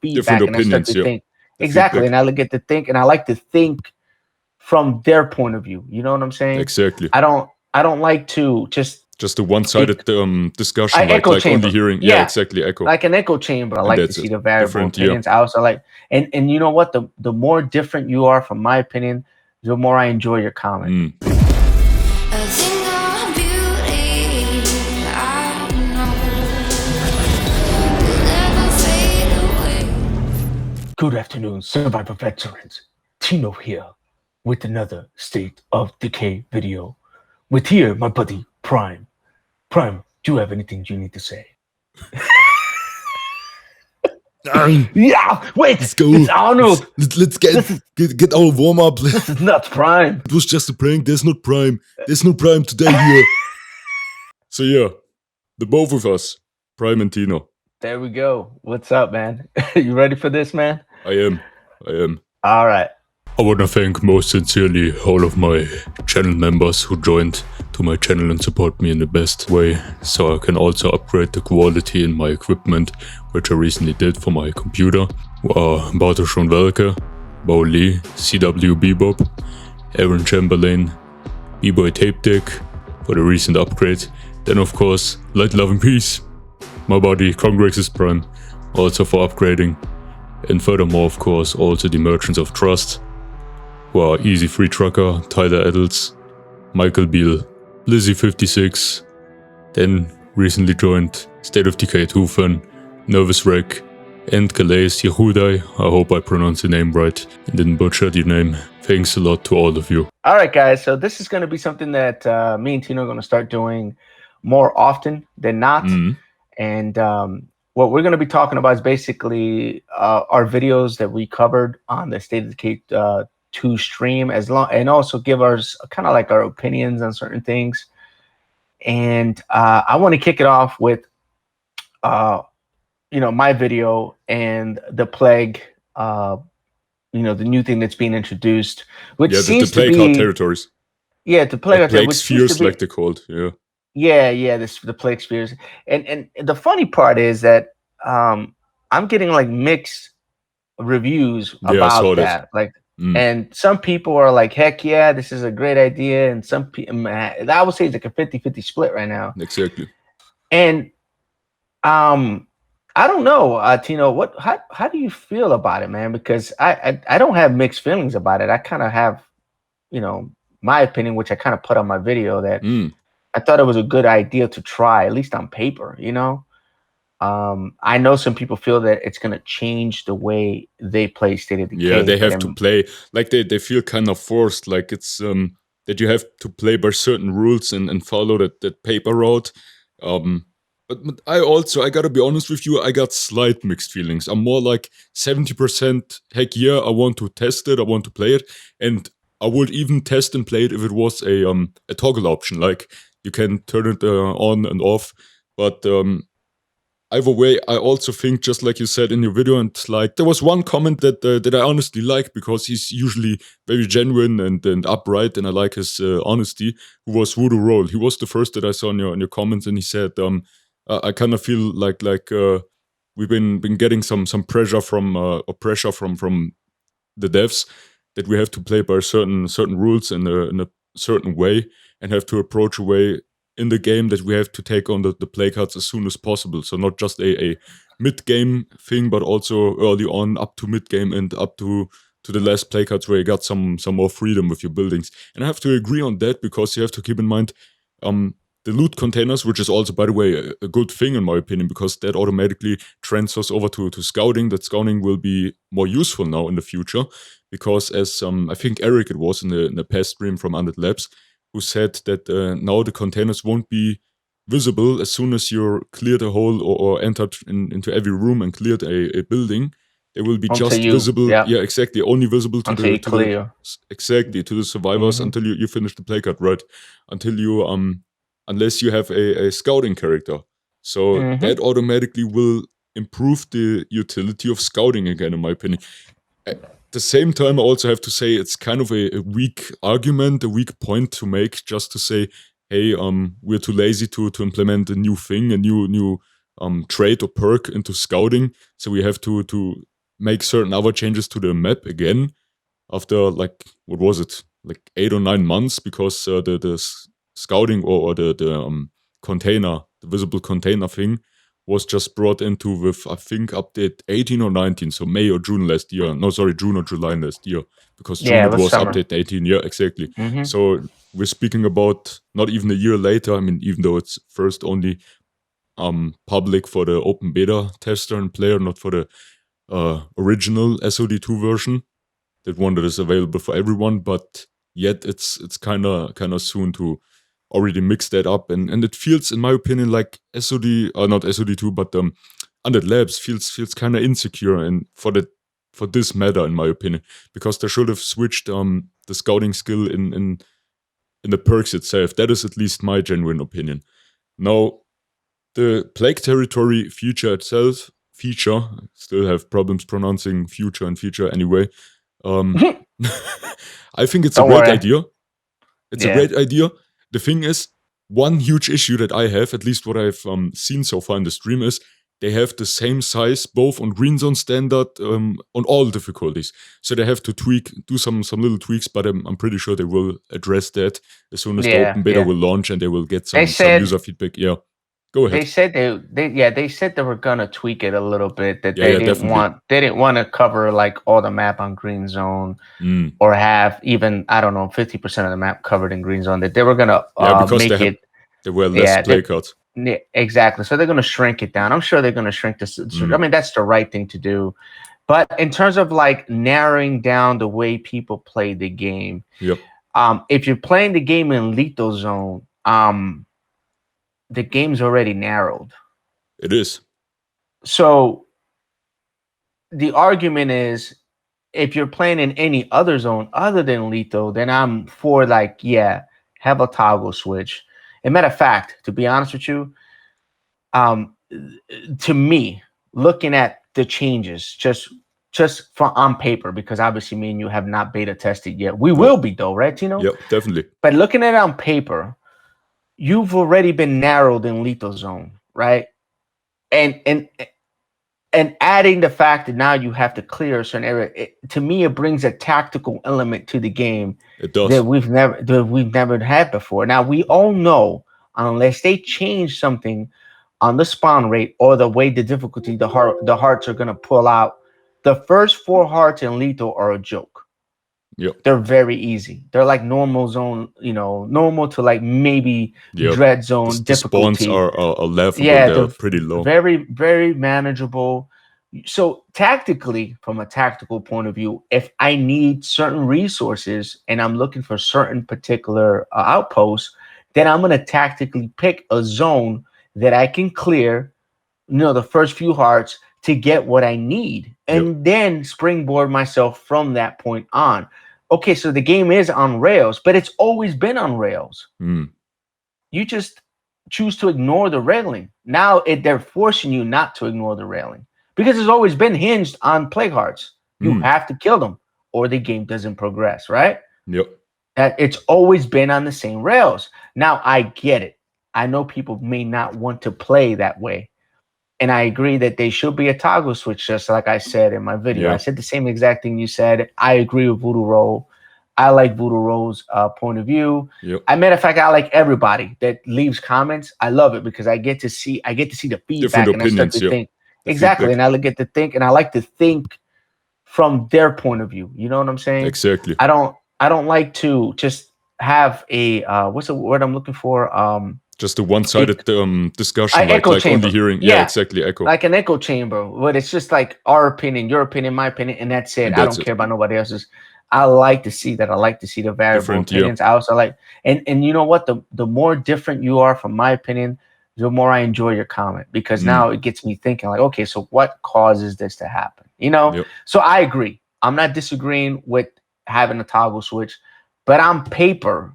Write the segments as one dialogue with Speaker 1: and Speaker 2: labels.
Speaker 1: feedback,
Speaker 2: different
Speaker 1: and I start
Speaker 2: opinions.
Speaker 1: to think
Speaker 2: The
Speaker 1: exactly,
Speaker 2: feedback.
Speaker 1: and I get to think, and I like to think from their point of view. You know what I'm saying?
Speaker 2: Exactly.
Speaker 1: I don't like to just
Speaker 2: a one-sided discussion,
Speaker 1: echo
Speaker 2: like
Speaker 1: chamber.
Speaker 2: only hearing. Yeah, exactly, echo.
Speaker 1: Like an echo chamber. I
Speaker 2: And
Speaker 1: like to
Speaker 2: that's
Speaker 1: see
Speaker 2: it.
Speaker 1: the variable
Speaker 2: Different,
Speaker 1: opinions. I also like, and you know what? The more different you are from my opinion, the more I enjoy your comment. Good afternoon, Survivor veterans. Tino here with another State of Decay video. With here, my buddy Prime. Prime, do you have anything you need to say? Yeah, wait,
Speaker 3: let's go.
Speaker 1: It's Arnold.
Speaker 3: Let's get our warm up.
Speaker 1: This is not Prime.
Speaker 3: It was just a prank. There's no Prime. There's no Prime today here.
Speaker 2: So yeah, the both of us, Prime and Tino.
Speaker 1: There we go. What's up, man? You ready for this, man?
Speaker 2: I am.
Speaker 1: All right.
Speaker 2: I want to thank most sincerely all of my channel members who joined to my channel and support me in the best way, so I can also upgrade the quality in my equipment, which I recently did for my computer. Bartoszon Welke, Bo Lee, CW Bebop, Aaron Chamberlain, B-Boy Tape Deck for the recent upgrade. Then of course, Light Love and Peace, my buddy Congrexes Prime, also for upgrading. And furthermore, of course, also the Merchants of Trust, who are Easy Free Trucker, Tyler Eddles, Michael Beal, Lizzie56, then recently joined State of Decay Tufen, Nervous Wreck, and Calais Yehudai. I hope I pronounced the name right and didn't butcher the name. Thanks a lot to all of you.
Speaker 1: All right, guys. So this is going to be something that me and Tino are going to start doing more often than not. And what we're going to be talking about is basically our videos that we covered on the State of Decay 2 stream, and also give us kind of like our opinions on certain things. And I want to kick it off with my video and the plague, the new thing that's being introduced, which seems
Speaker 2: the plague hot territories.
Speaker 1: Yeah, the plague
Speaker 2: plague spheres, like they're called.
Speaker 1: Yeah, the plague spheres. And the funny part is that I'm getting like mixed reviews about that. Like, and some people are like, heck yeah, this is a great idea. And some people, I would say it's like a 50-50 split right now.
Speaker 2: Exactly.
Speaker 1: And I don't know, Tino, how do you feel about it, man? Because I don't have mixed feelings about it. I kind of have, my opinion, which I kind of put on my video, that I thought it was a good idea to try, at least on paper, I know some people feel that it's going to change the way they play State of Decay.
Speaker 2: Yeah, they have to play, like they feel kind of forced, like it's that you have to play by certain rules and follow that paper route. But I gotta be honest with you, I got slight mixed feelings. I'm more like 70% heck yeah, I want to test it, I want to play it, and I would even test and play it if it was a toggle option, like you can turn it on and off. But either way, I also think, just like you said in your video, and like there was one comment that I honestly like, because he's usually very genuine and upright, and I like his honesty, who was Voodoo Roll. He was the first that I saw in your comments, and he said, I kind of feel like we've been getting some pressure from the devs, that we have to play by certain rules in a certain way, and have to approach a way in the game that we have to take on the play cards as soon as possible. So not just a mid-game thing, but also early on, up to mid-game and up to the last play cards, where you got some more freedom with your buildings. And I have to agree on that, because you have to keep in mind the loot containers, which is also, by the way, a good thing in my opinion, because that automatically transfers over to scouting. That scouting will be more useful now in the future, because as I think Eric, it was in the past stream from Undead Labs, who said that now the containers won't be visible as soon as you're cleared a hole or entered into every room and cleared a building. They will be visible. Yeah, exactly. Only visible to the survivors until you finish the play card, right? Until you unless you have a scouting character. So that automatically will improve the utility of scouting again, in my opinion. At the same time, I also have to say it's kind of a weak argument, a weak point to make, just to say, hey, we're too lazy to implement a new thing, a new trait or perk into scouting, so we have to make certain other changes to the map again after like, what was it, like 8 or 9 months, because the scouting or the container, the visible container thing, was just brought into with, I think, update 18 or 19, so May or June last year. No, sorry, June or July last year, because June it was
Speaker 1: summer.
Speaker 2: update 18. Yeah, exactly. So we're speaking about not even a year later. I mean, even though it's first only public for the open beta tester and player, not for the original SOD2 version, that one that is available for everyone, but yet it's kind of soon to already mix that up, and it feels, in my opinion, like SOD, not SOD2, but Undead Labs feels kind of insecure, and for this matter, in my opinion, because they should have switched the scouting skill in the perks itself. That is at least my genuine opinion. Now, the Plague Territory feature itself, still have problems pronouncing future and feature anyway. I think it's a great idea. It's a great idea. The thing is, one huge issue that I have, at least what I've seen so far in the stream, is they have the same size both on Green Zone standard, on all difficulties. So they have to do some little tweaks, but I'm pretty sure they will address that as soon as the open beta will launch, and they will get some user feedback. Yeah, go ahead.
Speaker 1: They said they said they were gonna tweak it a little bit. That they didn't want to cover like all the map on Green Zone, or have even, I don't know, 50% of the map covered in Green Zone. That they were gonna make
Speaker 2: there were less play cards.
Speaker 1: Yeah, exactly. So they're gonna shrink it down. I'm sure they're gonna shrink this. I mean, that's the right thing to do. But in terms of like narrowing down the way people play the game, if you're playing the game in Lethal Zone, the game's already narrowed.
Speaker 2: It is.
Speaker 1: So the argument is, if you're playing in any other zone other than Lethal, then I'm for like, have a toggle switch. As a matter of fact, to be honest with you, to me, looking at the changes, just on paper, because obviously me and you have not beta tested yet. We will be though, right, Tino?
Speaker 2: Yep, definitely.
Speaker 1: But looking at it on paper, you've already been narrowed in Lethal Zone, right? And adding the fact that now you have to clear a certain area, to me, it brings a tactical element to the game.
Speaker 2: It does.
Speaker 1: That we've never had before. Now, we all know, unless they change something on the spawn rate or the way the difficulty, the hearts are gonna pull out, the first 4 hearts in Lethal are a joke.
Speaker 2: Yep.
Speaker 1: They're very easy. They're like normal zone, normal to like maybe dread zone difficulty.
Speaker 2: The spawns are level, they're pretty low.
Speaker 1: Very, very manageable. So tactically, from a tactical point of view, if I need certain resources and I'm looking for certain particular outposts, then I'm going to tactically pick a zone that I can clear, the first few hearts to get what I need, and then springboard myself from that point on. Okay, so the game is on rails, but it's always been on rails. You just choose to ignore the railing. Now they're forcing you not to ignore the railing, because it's always been hinged on plague hearts. You have to kill them or the game doesn't progress, right?
Speaker 2: Yep.
Speaker 1: It's always been on the same rails. Now, I get it. I know people may not want to play that way. And I agree that they should be a toggle switch, just like I said in my video. I said the same exact thing you said. I agree with Voodoo Roll. I like Voodoo Roll's point of view. As a matter of fact, I like everybody that leaves comments. I love it because I get to see the feedback and I start to think. Exactly. Feedback. And I get to think, and I like to think from their point of view. You know what I'm saying?
Speaker 2: Exactly.
Speaker 1: I don't like to just have a what's the word I'm looking for?
Speaker 2: Just a one-sided discussion, like only hearing. Yeah, exactly. Echo.
Speaker 1: Like an echo chamber, but it's just like our opinion, your opinion, my opinion, and that's it. I don't care about nobody else's. I like to see that. I like to see the variable opinions. I also like, and you know what? The more different you are from my opinion, the more I enjoy your comment, because now it gets me thinking like, okay, so what causes this to happen? So I agree. I'm not disagreeing with having a toggle switch, but on paper,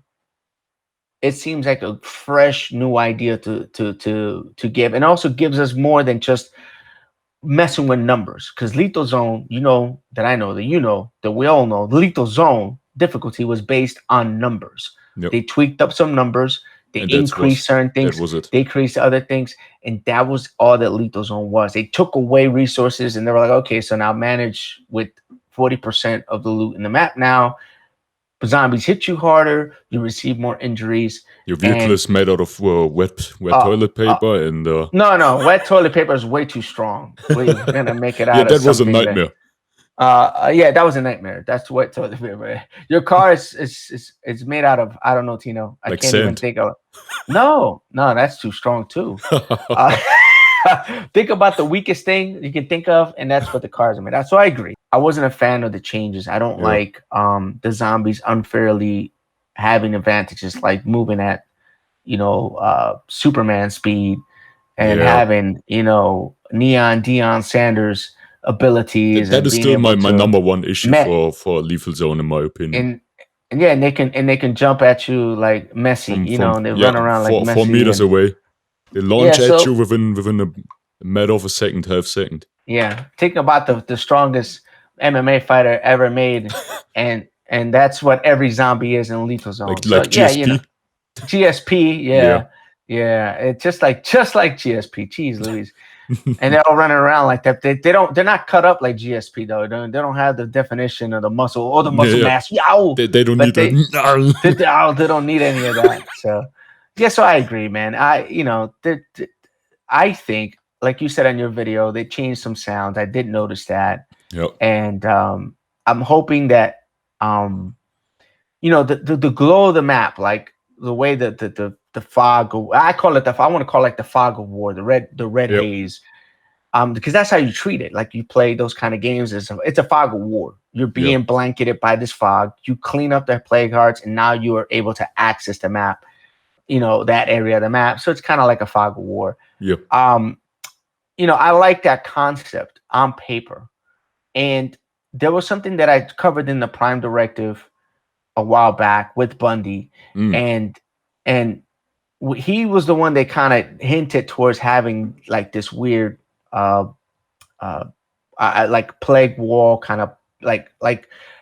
Speaker 1: it seems like a fresh new idea to give, and also gives us more than just messing with numbers. Because Lethal Zone, that we all know, the Lethal Zone difficulty was based on numbers. They tweaked up some numbers They
Speaker 2: And
Speaker 1: increased certain things.
Speaker 2: That was it.
Speaker 1: They increased other things. And that was all that Lethal Zone was. They took away resources and they were like, okay, so now manage with 40% of the loot in the map now. Zombies hit you harder. You receive more injuries.
Speaker 2: Your vehicle is made out of wet toilet paper and...
Speaker 1: No, wet toilet paper is way too strong. We're going to make it out of
Speaker 2: that was a nightmare.
Speaker 1: Yeah, that was a nightmare. That's what toilet paper. Your car is made out of, I don't know, Tino. I
Speaker 2: like
Speaker 1: can't
Speaker 2: sand.
Speaker 1: even think of it. No, that's too strong too. Think about the weakest thing you can think of, and that's what the cars are made out. So I agree. I wasn't a fan of the changes. I don't like the zombies unfairly having advantages, like moving at, Superman speed and having, Neon Deion Sanders abilities.
Speaker 2: That is still my number one issue for Lethal Zone, in my opinion.
Speaker 1: And they can jump at you like Messi, and they run around like Messi.
Speaker 2: 4 meters away. They launch at you within a matter of a second, half second.
Speaker 1: Yeah. Think about the strongest MMA fighter ever made, and that's what every zombie is in Lethal Zone.
Speaker 2: Like GSP?
Speaker 1: GSP, yeah. It's just like GSP. Jeez Louise. And they're all running around like that. They're not cut up like GSP though. They don't have the definition of the muscle or the muscle mass. Yow!
Speaker 2: They don't need that.
Speaker 1: They don't need any of that. So so I agree, man. I think, like you said on your video, they changed some sounds. I did notice that.
Speaker 2: Yep.
Speaker 1: And I'm hoping that the glow of the map, like the way that the fog, I want to call it the fog of war, the red haze, because that's how you treat it. Like you play those kind of games, it's a fog of war. You're being blanketed by this fog. You clean up the plague hearts, and now you are able to access the map, that area of the map. So it's kind of like a fog of war.
Speaker 2: Yep.
Speaker 1: I like that concept on paper, and there was something that I covered in the Prime Directive a while back with Bundy, and he was the one that kind of hinted towards having like this weird like plague wall, kind of like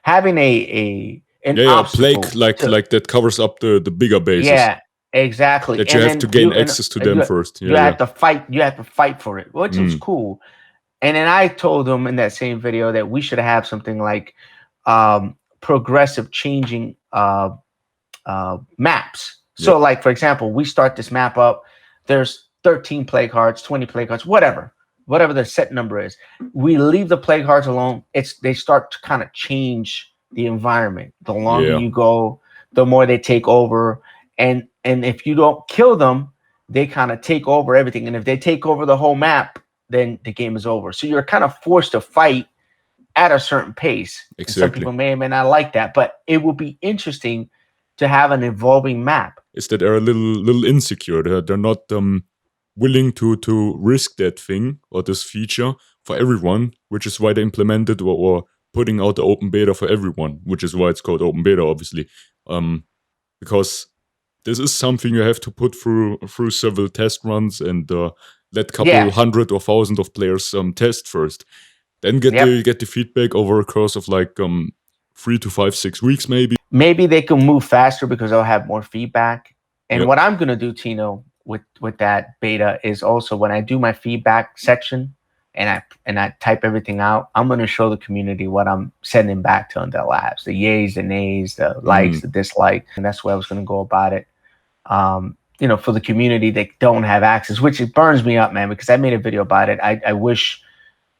Speaker 1: having an obstacle
Speaker 2: plague like that covers up the bigger bases.
Speaker 1: Yeah, exactly.
Speaker 2: That you have to gain access to them first.
Speaker 1: You have to fight for it, which is cool. And then I told him in that same video that we should have something like progressive changing maps. So like, for example, we start this map up, there's 13 plague hearts, 20 plague hearts, whatever the set number is. We leave the plague hearts alone. They start to kind of change the environment. The longer you go, the more they take over. And if you don't kill them, they kind of take over everything. And if they take over the whole map, then the game is over. So you're kind of forced to fight at a certain pace.
Speaker 2: Exactly.
Speaker 1: Some people may or may not like that, but it would be interesting to have an evolving map.
Speaker 2: Is that they're a little insecure. They're not willing to risk that thing or this feature for everyone, which is why they implemented or putting out the open beta for everyone, which is why it's called open beta, obviously. Because this is something you have to put through several test runs and let a couple hundred or thousand of players test first. Then get the feedback over a course of like 3 to 5, 6 weeks maybe.
Speaker 1: Maybe they can move faster because they'll have more feedback. And what I'm gonna do, Tino, with that beta is also when I do my feedback section and I type everything out, I'm gonna show the community what I'm sending back to the labs, the yays, the nays, the likes, the dislikes, and that's where I was gonna go about it. For the community that don't have access, which it burns me up, man, because I made a video about it. I wish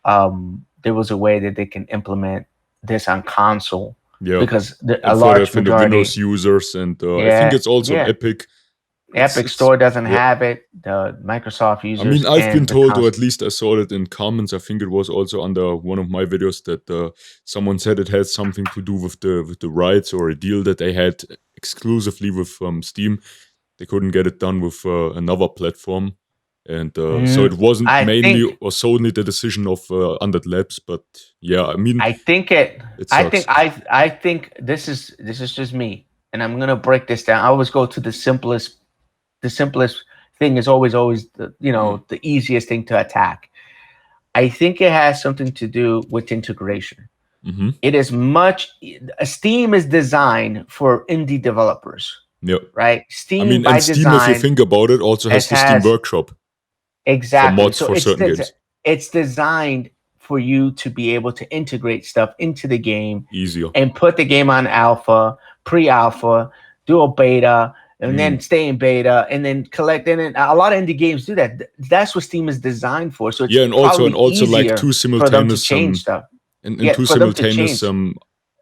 Speaker 1: there was a way that they can implement this on console. Yeah, because a large majority
Speaker 2: the Windows users and I think it's also Epic.
Speaker 1: Epic Store doesn't have it. The Microsoft users.
Speaker 2: I mean, I've been told, or at least I saw it in comments. I think it was also under one of my videos that someone said it had something to do with the rights or a deal that they had exclusively with Steam. They couldn't get it done with another platform, and so it wasn't mainly or solely the decision of Undead Labs. But yeah, I mean,
Speaker 1: I think this is just me, and I'm gonna break this down. I always go to the simplest. The simplest thing is always the easiest thing to attack. I think it has something to do with integration. It is Steam is designed for indie developers.
Speaker 2: Yeah.
Speaker 1: right? Steam,
Speaker 2: I mean,
Speaker 1: by
Speaker 2: and Steam,
Speaker 1: design,
Speaker 2: if you think about it, also has the Steam Workshop for
Speaker 1: exactly.
Speaker 2: mods
Speaker 1: So
Speaker 2: for certain games.
Speaker 1: it's designed for you to be able to integrate stuff into the game
Speaker 2: Easier.
Speaker 1: and put the game on alpha, pre-alpha, do a beta, and then stay in beta, and then collect. And a lot of indie games do that. That's what Steam is designed for. So it's
Speaker 2: and also like
Speaker 1: easier
Speaker 2: two
Speaker 1: for them to
Speaker 2: simultaneous
Speaker 1: change stuff.
Speaker 2: and
Speaker 1: Yeah,
Speaker 2: two
Speaker 1: for them to
Speaker 2: simultaneous
Speaker 1: change.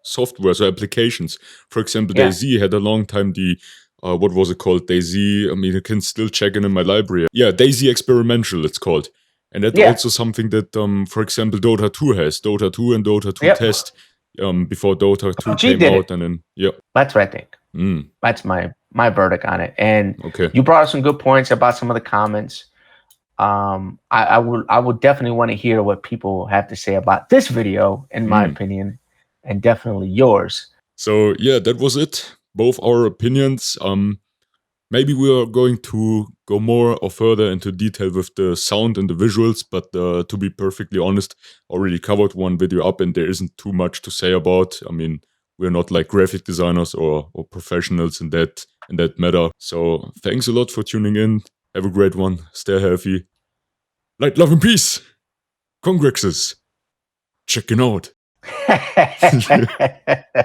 Speaker 2: softwares or applications. For example,
Speaker 1: Yeah.
Speaker 2: DayZ had a long time the what was it called? DayZ. I mean, you can still check it in my library. Yeah, DayZ Experimental, it's called. And that's also something that, for example, Dota 2 has. Dota 2 and Dota 2 test before Dota 2
Speaker 1: PUBG
Speaker 2: came
Speaker 1: did
Speaker 2: out.
Speaker 1: it.
Speaker 2: And then, yeah.
Speaker 1: That's what I think. That's my verdict on it. And
Speaker 2: Okay.
Speaker 1: you brought up some good points about some of the comments. I would definitely want to hear what people have to say about this video, in my opinion, and definitely yours.
Speaker 2: So yeah, that was it. Both our opinions. Maybe we are going to go more or further into detail with the sound and the visuals, but to be perfectly honest, already covered one video up and there isn't too much to say about. I mean, we're not like graphic designers or professionals in that matter. So thanks a lot for tuning in. Have a great one. Stay healthy. Light, love, and peace. Congrexes. Checking out.